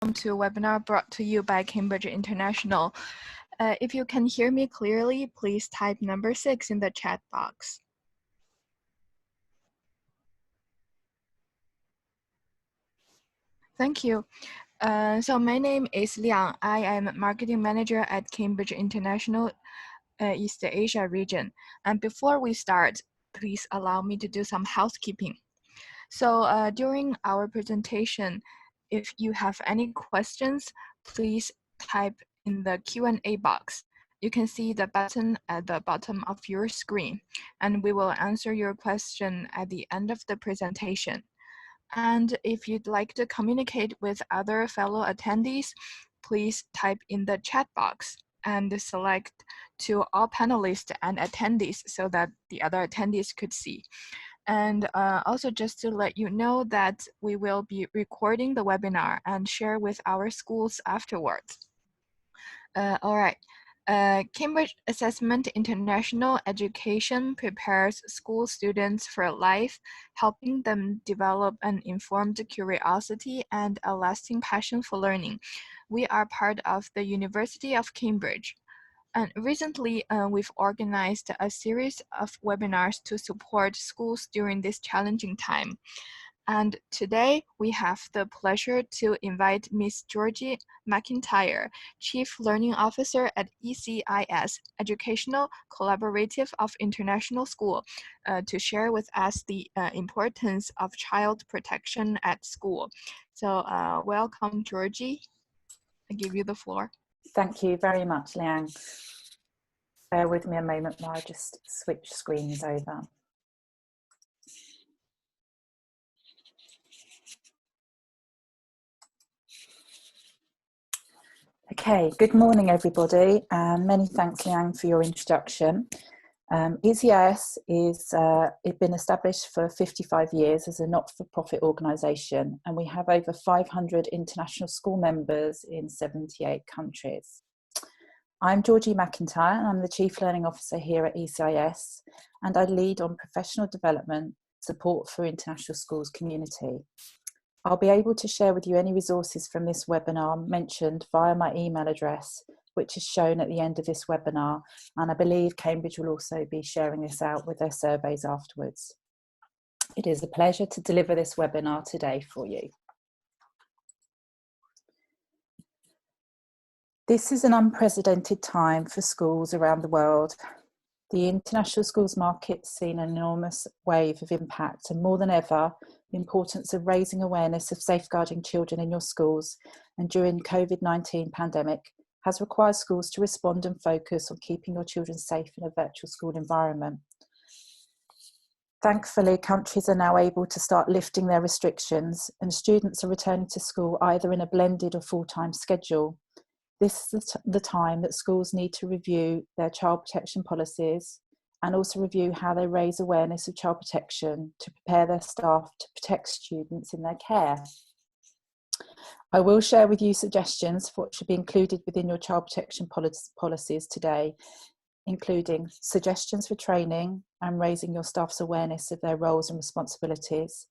to a webinar brought to you by Cambridge International. If you can hear me clearly, please type number 6 in the chat box. Thank you. So my name is Liang. I am Marketing Manager at Cambridge International East Asia region. And before we start, please allow me to do some housekeeping. So during our presentation, if you have any questions, please type in the Q&A box. You can see the button at the bottom of your screen, and we will answer your question at the end of the presentation. And if you'd like to communicate with other fellow attendees, please type in the chat box and select to all panelists and attendees so that the other attendees could see. And also just to let you know that we will be recording the webinar and share with our schools afterwards. All right. Cambridge Assessment International Education prepares school students for life, helping them develop an informed curiosity and a lasting passion for learning. We are part of the University of Cambridge. And recently, we've organized a series of webinars to support schools during this challenging time. And today, we have the pleasure to invite Ms. Georgie McIntyre, Chief Learning Officer at ECIS, Educational Collaborative of International School, to share with us the importance of child protection at school. So welcome, Georgie. I give you the floor. Thank you very much, Liang. Bear with me a moment while I just switch screens over. Okay, good morning everybody, and many thanks, Liang, for your introduction. ECIS is been established for 55 years as a not-for-profit organisation, and we have over 500 international school members in 78 countries. I'm Georgie McIntyre, and I'm the Chief Learning Officer here at ECIS, and I lead on professional development support for international schools community. I'll be able to share with you any resources from this webinar mentioned via my email address, which is shown at the end of this webinar, and I believe Cambridge will also be sharing this out with their surveys afterwards. It is a pleasure to deliver this webinar today for you. This is an unprecedented time for schools around the world. The international schools market's seen an enormous wave of impact, and more than ever, the importance of raising awareness of safeguarding children in your schools and during the COVID-19 pandemic has required schools to respond and focus on keeping your children safe in a virtual school environment. Thankfully, countries are now able to start lifting their restrictions, and students are returning to school either in a blended or full-time schedule. This is the time that schools need to review their child protection policies and also review how they raise awareness of child protection to prepare their staff to protect students in their care. I will share with you suggestions for what should be included within your child protection policies today, including suggestions for training and raising your staff's awareness of their roles and responsibilities.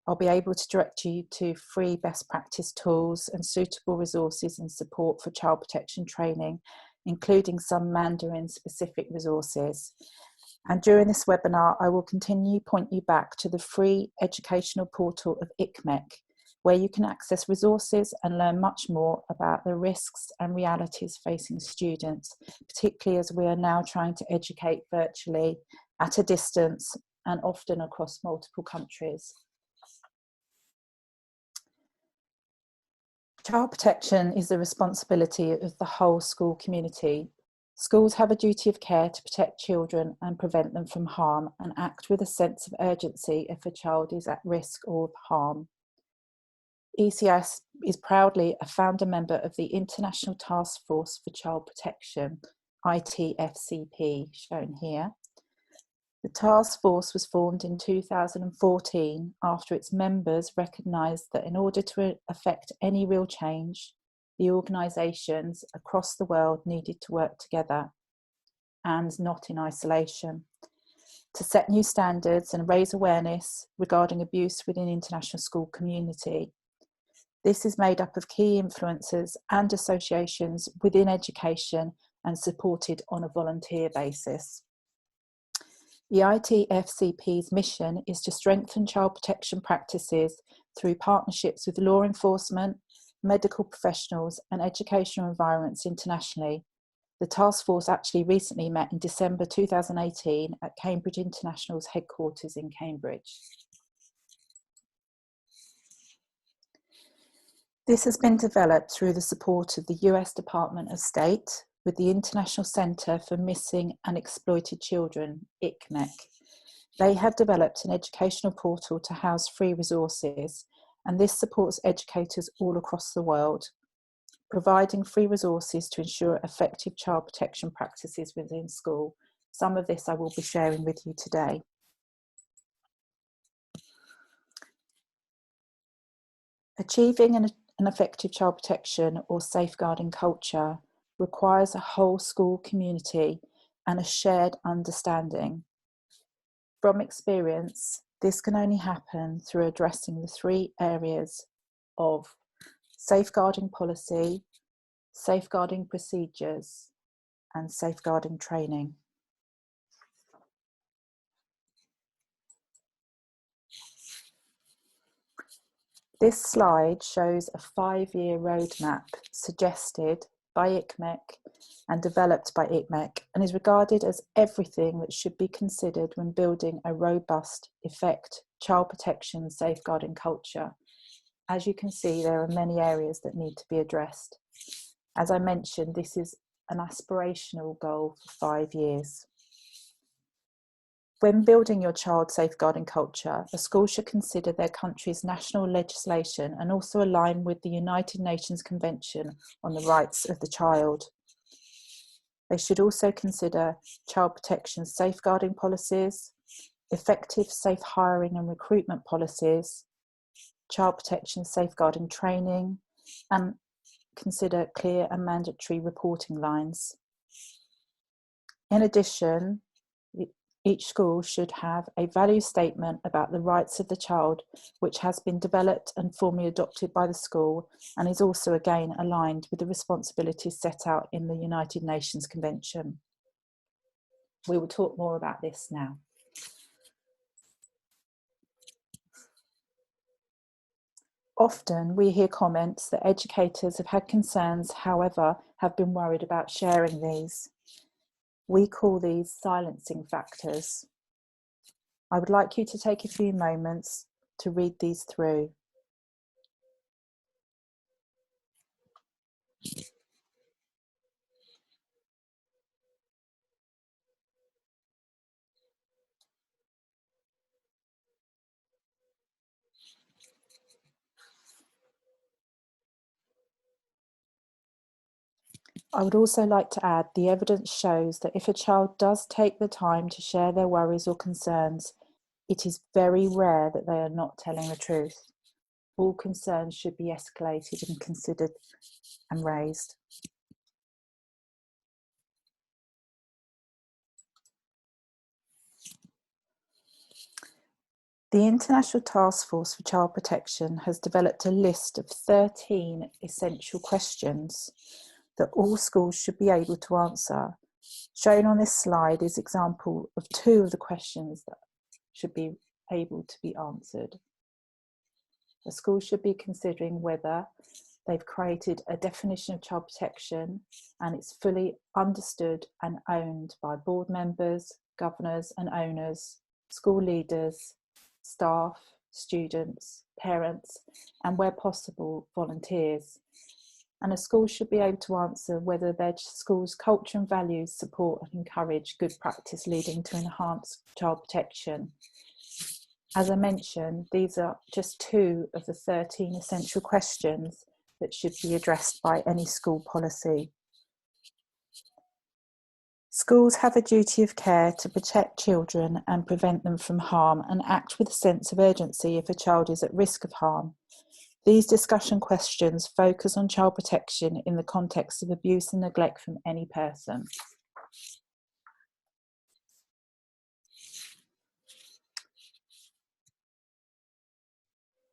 I'll be able to direct you to free best practice tools and suitable resources and support for child protection training, including some Mandarin specific resources. And during this webinar, I will continue to point you back to the free educational portal of ICMEC, where you can access resources and learn much more about the risks and realities facing students, particularly as we are now trying to educate virtually at a distance and often across multiple countries. Child protection is the responsibility of the whole school community. Schools have a duty of care to protect children and prevent them from harm, and act with a sense of urgency if a child is at risk of harm. ECIS is proudly a founder member of the International Task Force for Child Protection, ITFCP, shown here. The task force was formed in 2014 after its members recognised that in order to affect any real change, the organisations across the world needed to work together and not in isolation to set new standards and raise awareness regarding abuse within the international school community. This is made up of key influencers and associations within education and supported on a volunteer basis. The ITFCP's mission is to strengthen child protection practices through partnerships with law enforcement, medical professionals and educational environments internationally. The task force actually recently met in December 2018 at Cambridge International's headquarters in Cambridge. This has been developed through the support of the US Department of State with the International Centre for Missing and Exploited Children, ICMEC. They have developed an educational portal to house free resources, and this supports educators all across the world, providing free resources to ensure effective child protection practices within school. Some of this I will be sharing with you today. Achieving an effective child protection or safeguarding culture requires a whole school community and a shared understanding. From experience, this can only happen through addressing the three areas of safeguarding policy, safeguarding procedures, and safeguarding training. This slide shows a 5-year roadmap suggested by ICMEC and developed by ICMEC and is regarded as everything that should be considered when building a robust, effective child protection safeguarding culture. As you can see, there are many areas that need to be addressed. As I mentioned, this is an aspirational goal for 5 years. When building your child safeguarding culture, a school should consider their country's national legislation and also align with the United Nations Convention on the Rights of the Child. They should also consider child protection safeguarding policies, effective safe hiring and recruitment policies, child protection safeguarding training, and consider clear and mandatory reporting lines. In addition, each school should have a value statement about the rights of the child, which has been developed and formally adopted by the school and is also again aligned with the responsibilities set out in the United Nations Convention. We will talk more about this now. Often we hear comments that educators have had concerns, however, have been worried about sharing these. We call these silencing factors. I would like you to take a few moments to read these through. I would also like to add the evidence shows that if a child does take the time to share their worries or concerns, it is very rare that they are not telling the truth. All concerns should be escalated and considered and raised. The International Task Force for Child Protection has developed a list of 13 essential questions that all schools should be able to answer. Shown on this slide is an example of 2 of the questions that should be able to be answered. A school should be considering whether they've created a definition of child protection and it's fully understood and owned by board members, governors and owners, school leaders, staff, students, parents, and where possible, volunteers. And a school should be able to answer whether their school's culture and values support and encourage good practice leading to enhanced child protection. As I mentioned, these are just 2 of the 13 essential questions that should be addressed by any school policy. Schools have a duty of care to protect children and prevent them from harm and act with a sense of urgency if a child is at risk of harm. These discussion questions focus on child protection in the context of abuse and neglect from any person.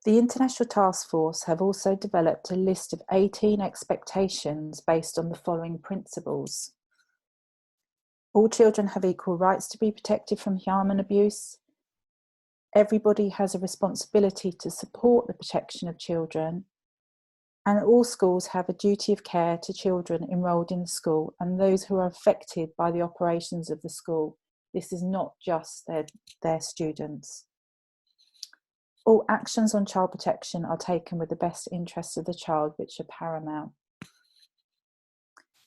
The International Task Force have also developed a list of 18 expectations based on the following principles. All children have equal rights to be protected from harm and abuse. Everybody has a responsibility to support the protection of children. And all schools have a duty of care to children enrolled in the school and those who are affected by the operations of the school. This is not just their students. All actions on child protection are taken with the best interests of the child, which are paramount.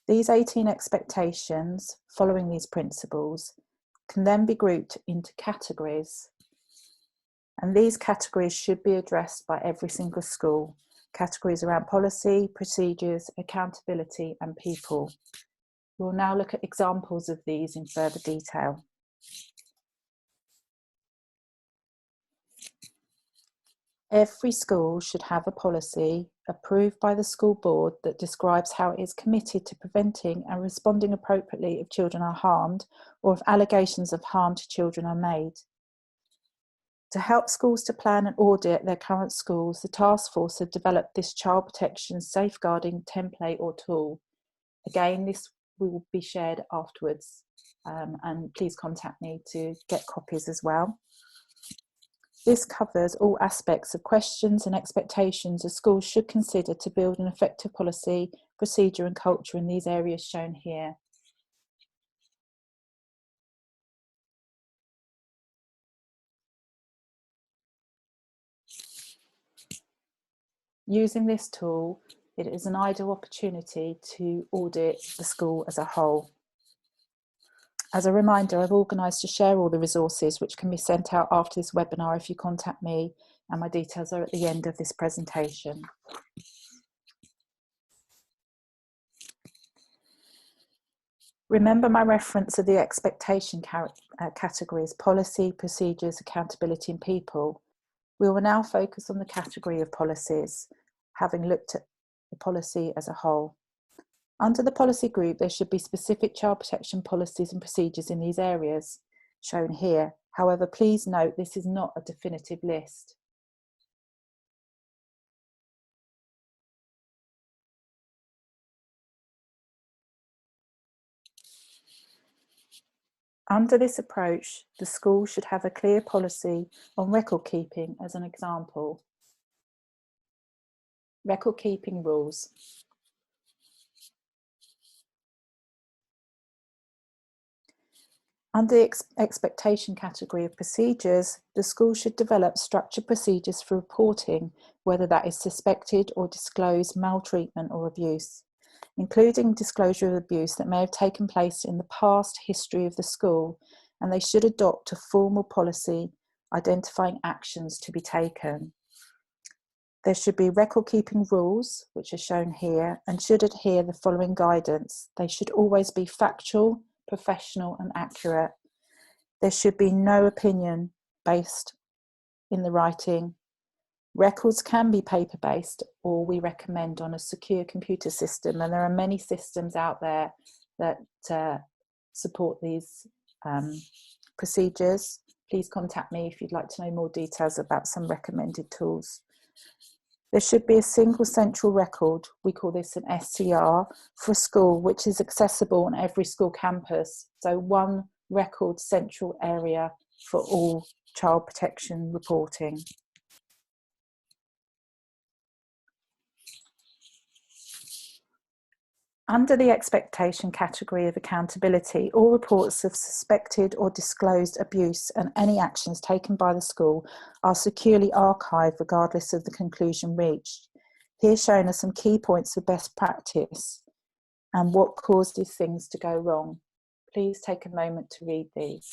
These 18 expectations, following these principles, can then be grouped into categories. And these categories should be addressed by every single school. Categories around policy, procedures, accountability, and people. We'll now look at examples of these in further detail. Every school should have a policy approved by the school board that describes how it is committed to preventing and responding appropriately if children are harmed or if allegations of harm to children are made. To help schools to plan and audit their current schools, the task force have developed this child protection safeguarding template or tool. Again, this will be shared afterwards, and please contact me to get copies as well. This covers all aspects of questions and expectations a school should consider to build an effective policy, procedure and culture in these areas shown here. Using this tool, it is an ideal opportunity to audit the school as a whole. As a reminder, I've organised to share all the resources which can be sent out after this webinar if you contact me, and my details are at the end of this presentation. Remember my reference of the expectation categories: policy, procedures, accountability and people. We will now focus on the category of policies, having looked at the policy as a whole. Under the policy group, there should be specific child protection policies and procedures in these areas, shown here. However, please note this is not a definitive list. Under this approach, the school should have a clear policy on record keeping as an example. Record keeping rules. Under the expectation category of procedures, the school should develop structured procedures for reporting whether that is suspected or disclosed maltreatment or abuse, including disclosure of abuse that may have taken place in the past history of the school, and they should adopt a formal policy identifying actions to be taken. There should be record-keeping rules, which are shown here, and should adhere the following guidance. They should always be factual, professional and accurate. There should be no opinion based in the writing. Records can be paper-based, or we recommend on a secure computer system, and there are many systems out there that support these procedures. Please contact me if you'd like to know more details about some recommended tools. There should be a single central record, we call this an SCR, for a school, which is accessible on every school campus. So one record central area for all child protection reporting. Under the expectation category of accountability, all reports of suspected or disclosed abuse and any actions taken by the school are securely archived regardless of the conclusion reached. Here shown are some key points of best practice and what caused these things to go wrong. Please take a moment to read these.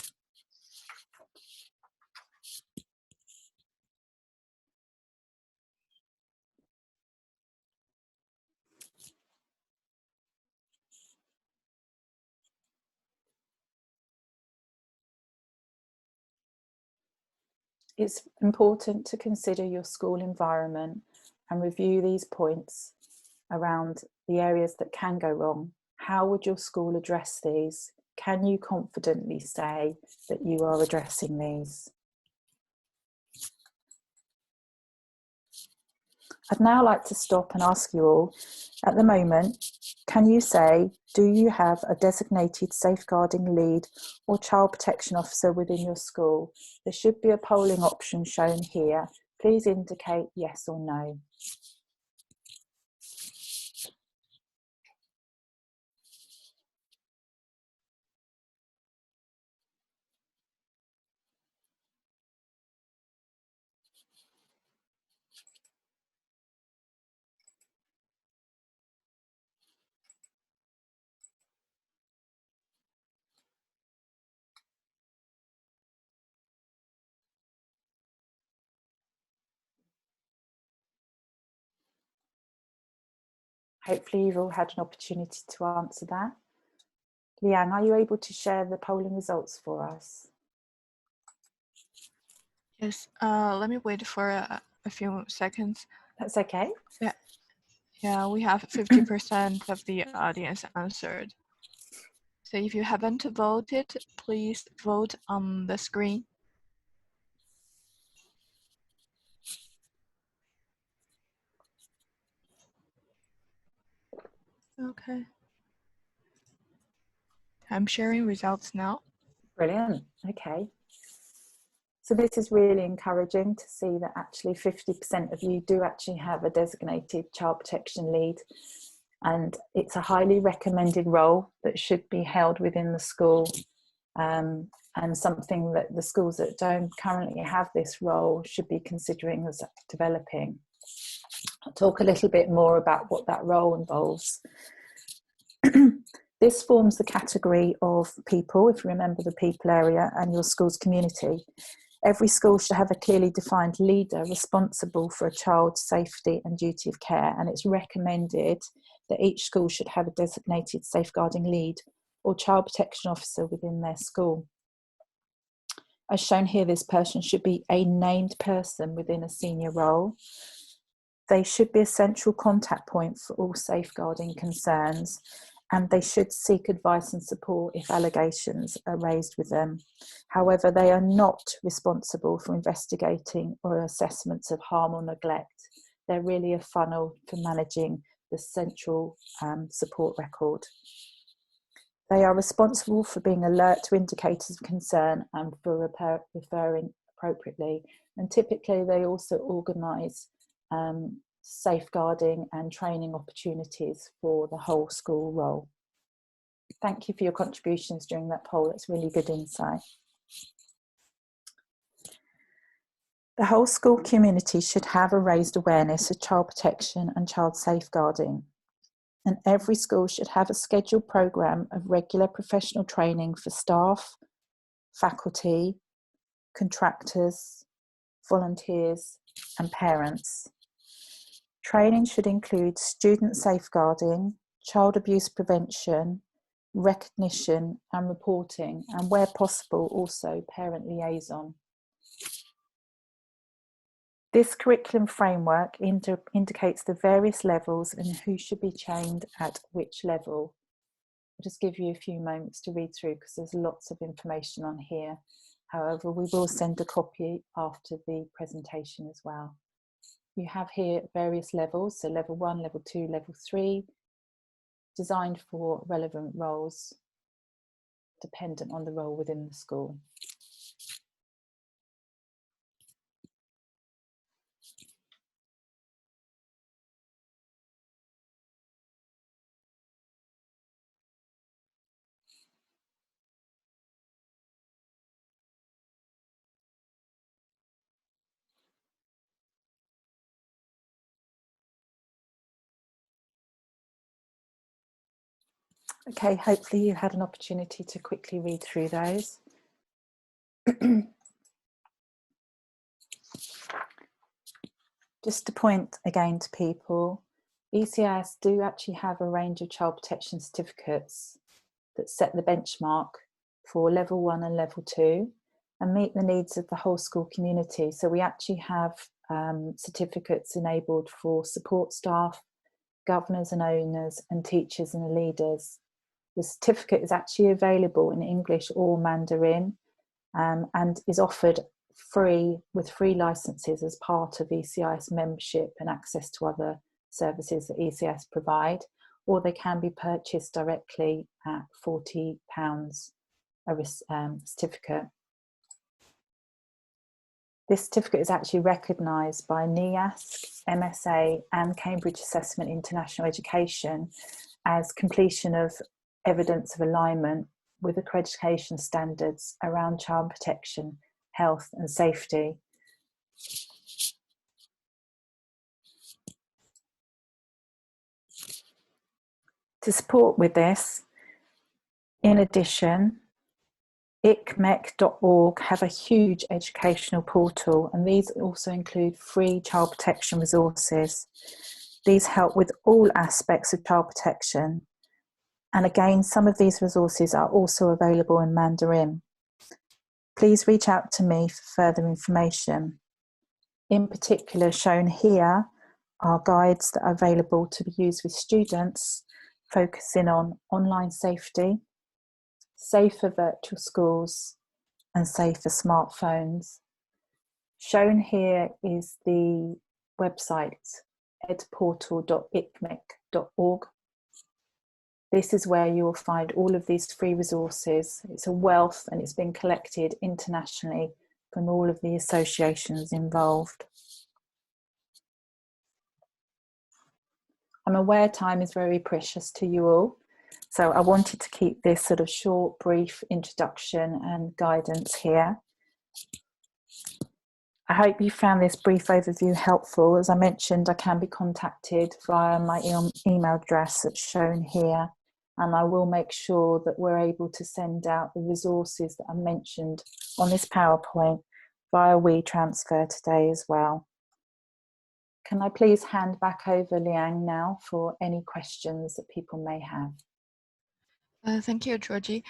It's important to consider your school environment and review these points around the areas that can go wrong. How would your school address these? Can you confidently say that you are addressing these? I'd now like to stop and ask you all, at the moment, can you say, do you have a designated safeguarding lead or child protection officer within your school? There should be a polling option shown here. Please indicate yes or no. Hopefully you've all had an opportunity to answer that. Leanne, are you able to share the polling results for us? Yes, let me wait for a few seconds. That's okay. Yeah, we have 50% of the audience answered. So if you haven't voted, please vote on the screen. Okay. I'm sharing results now. Brilliant. Okay. So this is really encouraging to see that actually 50% of you do actually have a designated child protection lead, and it's a highly recommended role that should be held within the school, and something that the schools that don't currently have this role should be considering as developing. I'll talk a little bit more about what that role involves. This forms the category of people, if you remember the people area, and your school's community. Every school should have a clearly defined leader responsible for a child's safety and duty of care, and it's recommended that each school should have a designated safeguarding lead or child protection officer within their school. As shown here, this person should be a named person within a senior role. They should be a central contact point for all safeguarding concerns, and they should seek advice and support if allegations are raised with them. However, they are not responsible for investigating or assessments of harm or neglect. They're really a funnel for managing the central support record. They are responsible for being alert to indicators of concern and for referring appropriately. And typically they also organise safeguarding and training opportunities for the whole school role. Thank you for your contributions during that poll. It's really good insight. The whole school community should have a raised awareness of child protection and child safeguarding. And every school should have a scheduled programme of regular professional training for staff, faculty, contractors, volunteers, and parents. Training should include student safeguarding, child abuse prevention, recognition and reporting, and where possible also parent liaison. This curriculum framework indicates the various levels and who should be trained at which level. I'll just give you a few moments to read through because there's lots of information on here. However, we will send a copy after the presentation as well. You have here various levels, so level 1, level 2, level 3, designed for relevant roles, dependent on the role within the school. Okay, hopefully you had an opportunity to quickly read through those. Just to point again to people, ECIS do actually have a range of child protection certificates that set the benchmark for level 1 and level 2 and meet the needs of the whole school community. So we actually have certificates enabled for support staff, governors and owners, and teachers and leaders. The certificate is actually available in English or Mandarin and is offered free with free licenses as part of ECIS membership and access to other services that ECIS provide, or they can be purchased directly at £40 a certificate. This certificate is actually recognised by NEASC, MSA and Cambridge Assessment International Education as completion of evidence of alignment with accreditation standards around child protection, health and safety. To support with this, in addition, icmec.org have a huge educational portal, and these also include free child protection resources. These help with all aspects of child protection. And again, some of these resources are also available in Mandarin. Please reach out to me for further information. In particular, shown here are guides that are available to be used with students, focusing on online safety, safer virtual schools, and safer smartphones. Shown here is the website edportal.icmec.org. This is where you will find all of these free resources. It's a wealth, and it's been collected internationally from all of the associations involved. I'm aware time is very precious to you all, so I wanted to keep this sort of short, brief introduction and guidance here. I hope you found this brief overview helpful. As I mentioned, I can be contacted via my email address that's shown here, and I will make sure that we're able to send out the resources that I mentioned on this PowerPoint via WeTransfer today as well. Can I please hand back over Liang now for any questions that people may have? Thank you, Georgie.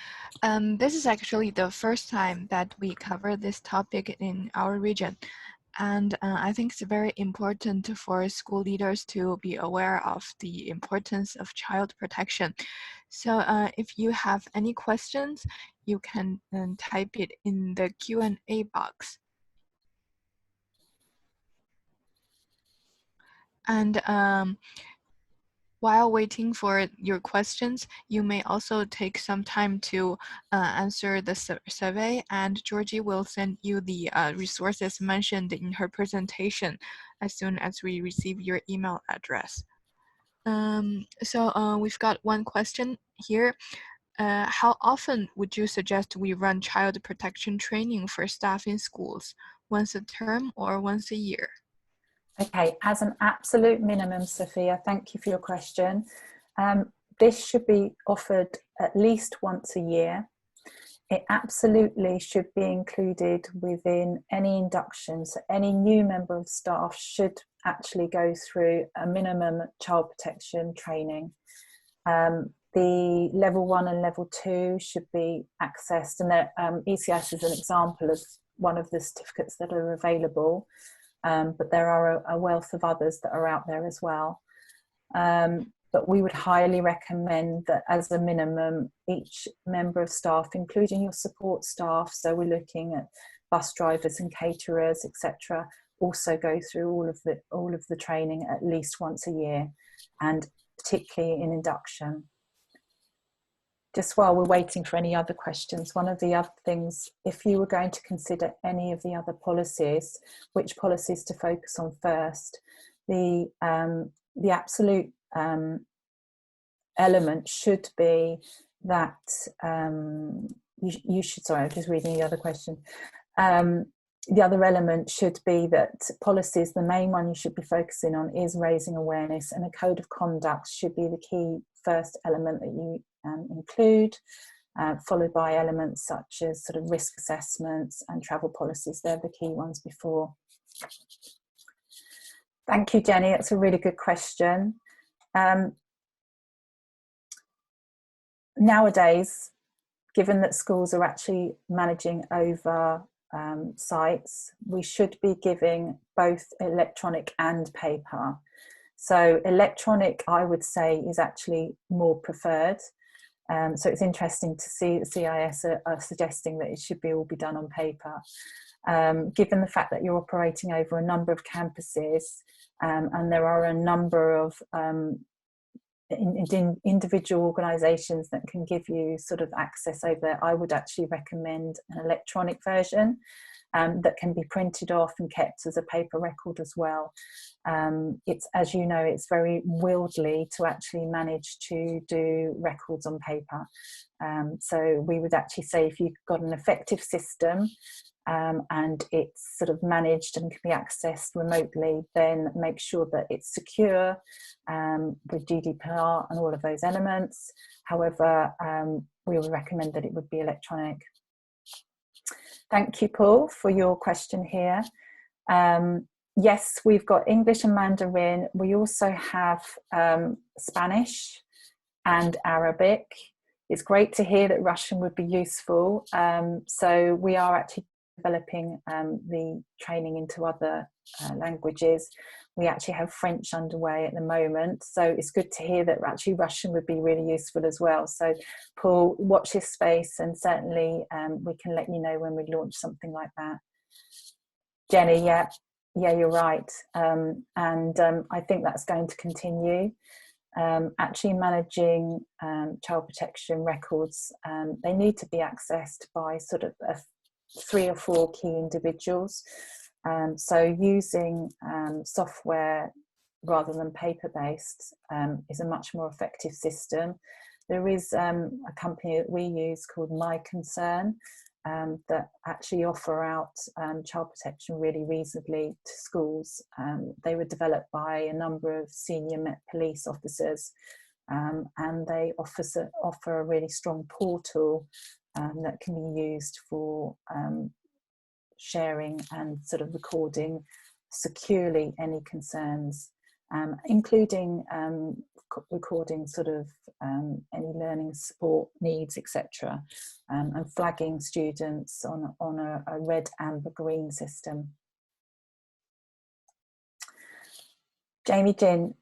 This is actually the first time that we cover this topic in our region. And I think it's very important for school leaders to be aware of the importance of child protection. So if you have any questions, you can type it in the Q&A box. And while waiting for your questions, you may also take some time to answer the survey, and Georgie will send you the resources mentioned in her presentation as soon as we receive your email address. So we've got one question here. How often would you suggest we run child protection training for staff in schools? Once a term or once a year? Okay, as an absolute minimum, Sophia, thank you for your question. This should be offered at least once a year. It absolutely should be included within any induction. So any new member of staff should actually go through a minimum child protection training. The level 1 and level 2 should be accessed, and ECIS is an example of one of the certificates that are available. But there are a wealth of others that are out there as well. But we would highly recommend that as a minimum, each member of staff, including your support staff, so we're looking at bus drivers and caterers, etc., also go through all of the training at least once a year, and particularly in induction. Just while we're waiting for any other questions, one of the other things, if you were going to consider any of the other policies, which policies to focus on first, the absolute element should be that you should, sorry, I'm just reading the other question. The other element should be that policies, the main one you should be focusing on is raising awareness, and a code of conduct should be the key first element that you include, followed by elements such as sort of risk assessments and travel policies. They're the key ones before. Thank you, Jenny. That's a really good question. Nowadays, given that schools are actually managing over sites, we should be giving both electronic and paper. So electronic, I would say, is actually more preferred. So it's interesting to see that CIS are suggesting that it should all be done on paper. Given the fact that you're operating over a number of campuses, and there are a number of individual organisations that can give you sort of access over there, I would actually recommend an electronic version that can be printed off and kept as a paper record as well. It's, as you know, it's very wieldy to actually manage to do records on paper. So we would actually say if you've got an effective system and it's sort of managed and can be accessed remotely, then make sure that it's secure with GDPR and all of those elements. However, we would recommend that it would be electronic. Thank you, Paul, for your question here. Yes, we've got English and Mandarin. We also have Spanish and Arabic. It's great to hear that Russian would be useful. So we are actually developing the training into other languages. We actually have French underway at the moment, so it's good to hear that actually Russian would be really useful as well. So Paul, watch this space, and certainly we can let you know when we launch something like that. Jenny, yeah, you're right, and I think that's going to continue. Actually managing child protection records, they need to be accessed by sort of 3 or 4 key individuals. So using software rather than paper-based is a much more effective system. There is a company that we use called McIntyre that actually offer out child protection really reasonably to schools. They were developed by a number of senior Met Police officers, and they offer a really strong portal that can be used for sharing and sort of recording securely any concerns, including recording sort of any learning support needs, etc., and flagging students on a red, amber, green system. Jamie Jin,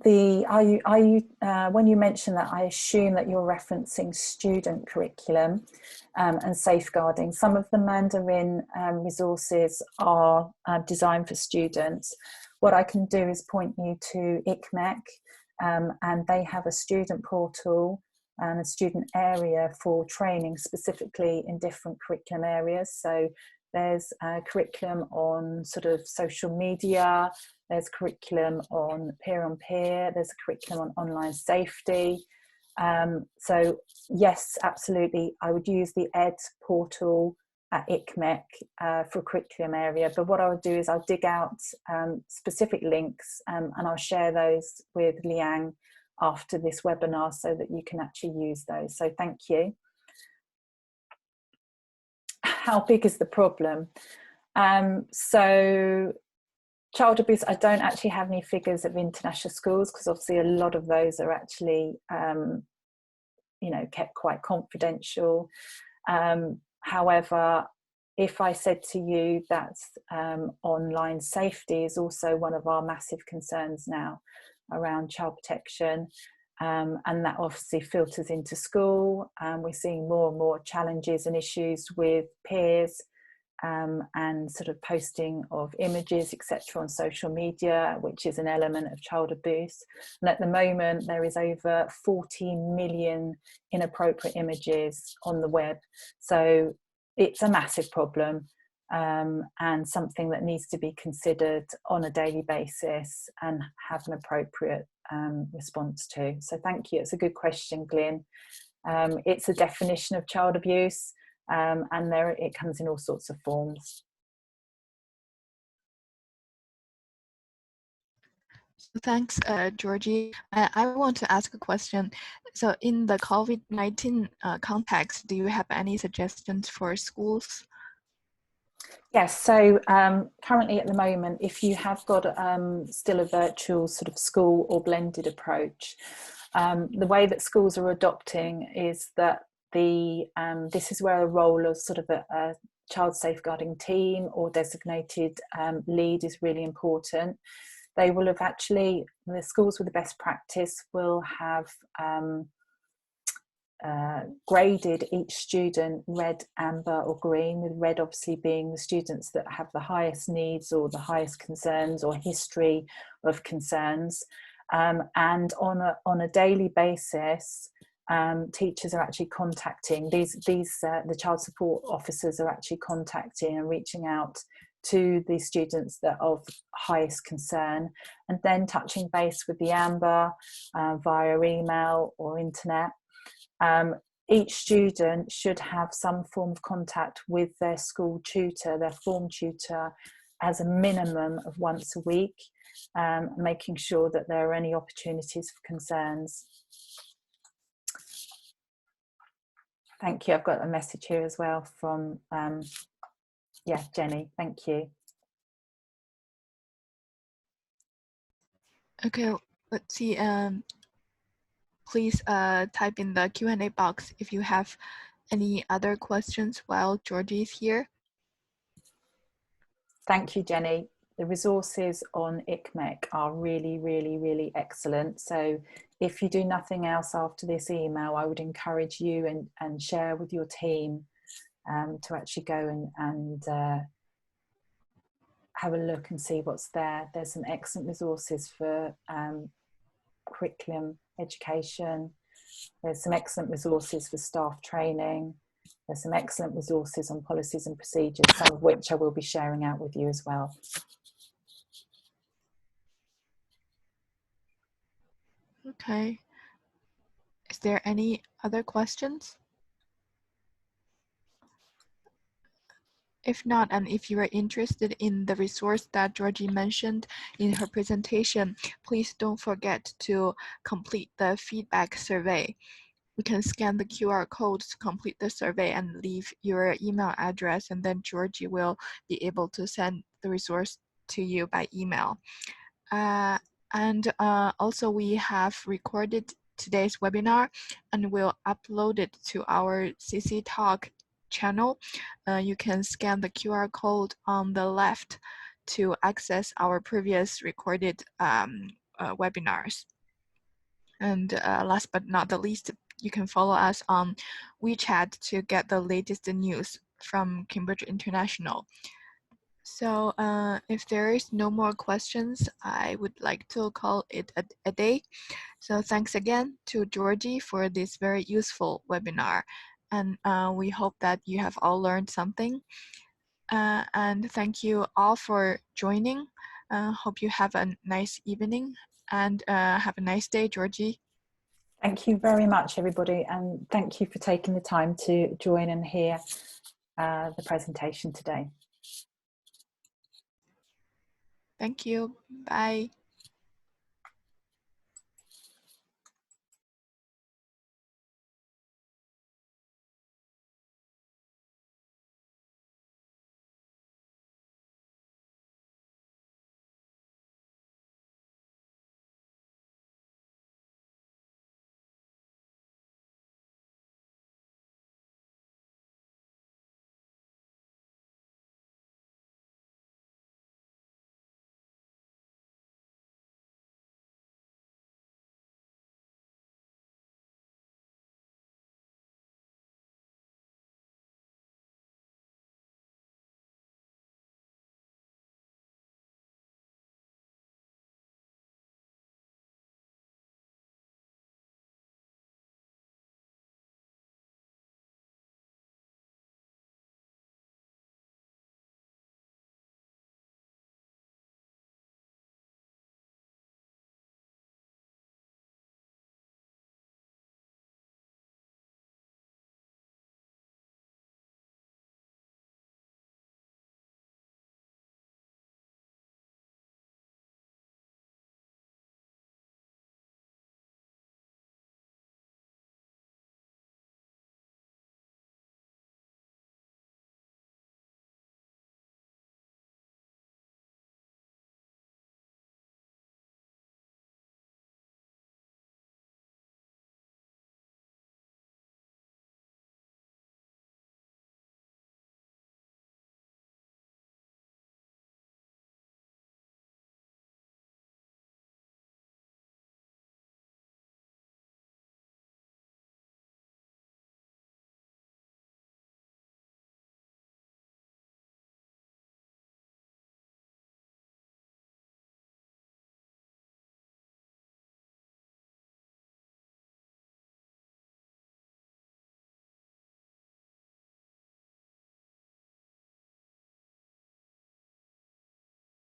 when you mention that, I assume that you're referencing student curriculum and safeguarding. Some of the Mandarin resources are designed for students. What I can do is point you to ICMEC, and they have a student portal and a student area for training specifically in different curriculum areas. So there's a curriculum on sort of social media, there's curriculum on peer-on-peer, there's a curriculum on online safety. So yes, absolutely, I would use the ED portal at ICMEC for a curriculum area, but what I would do is I'll dig out specific links and I'll share those with Liang after this webinar so that you can actually use those. So thank you. How big is the problem? So child abuse, I don't actually have any figures of international schools because obviously a lot of those are actually kept quite confidential. However, if I said to you that online safety is also one of our massive concerns now around child protection, and that obviously filters into school, we're seeing more and more challenges and issues with peers and sort of posting of images, etc., on social media, which is an element of child abuse. And at the moment, there is over 14 million inappropriate images on the web. So it's a massive problem and something that needs to be considered on a daily basis and have an appropriate response to. So thank you. It's a good question, Glyn. It's a definition of child abuse. And it comes in all sorts of forms. Thanks, Georgie. I want to ask a question. So in the COVID-19 context, do you have any suggestions for schools? Yes, so currently at the moment, if you have got still a virtual sort of school or blended approach, the way that schools are adopting is that this is where a role of sort of a child safeguarding team or designated lead is really important. They will have actually, the schools with the best practice will have graded each student red, amber or green, with red obviously being the students that have the highest needs or the highest concerns or history of concerns. And on a daily basis, teachers are actually contacting the child support officers are actually contacting and reaching out to the students that are of highest concern, and then touching base with the amber via email or internet. Each student should have some form of contact with their school tutor, their form tutor, as a minimum of once a week, making sure that there are any opportunities for concerns. Thank you. I've got a message here as well from, Jenny. Thank you. Okay, let's see. Please type in the Q&A box if you have any other questions while Georgie is here. Thank you, Jenny. The resources on ICMEC are really, really, really excellent. So if you do nothing else after this email, I would encourage you and share with your team to actually go and have a look and see what's there. There's some excellent resources for curriculum education. There's some excellent resources for staff training. There's some excellent resources on policies and procedures, some of which I will be sharing out with you as well. Okay. Is there any other questions? If not, and if you are interested in the resource that Georgie mentioned in her presentation, please don't forget to complete the feedback survey. You can scan the QR code to complete the survey and leave your email address, and then Georgie will be able to send the resource to you by email. Also, we have recorded today's webinar and we'll upload it to our CC Talk channel. You can scan the QR code on the left to access our previous recorded webinars. And last but not the least, you can follow us on WeChat to get the latest news from Cambridge International. So if there is no more questions, I would like to call it a day. So thanks again to Georgie for this very useful webinar. And we hope that you have all learned something. And thank you all for joining. Hope you have a nice evening and have a nice day, Georgie. Thank you very much, everybody. And thank you for taking the time to join and hear the presentation today. Thank you. Bye.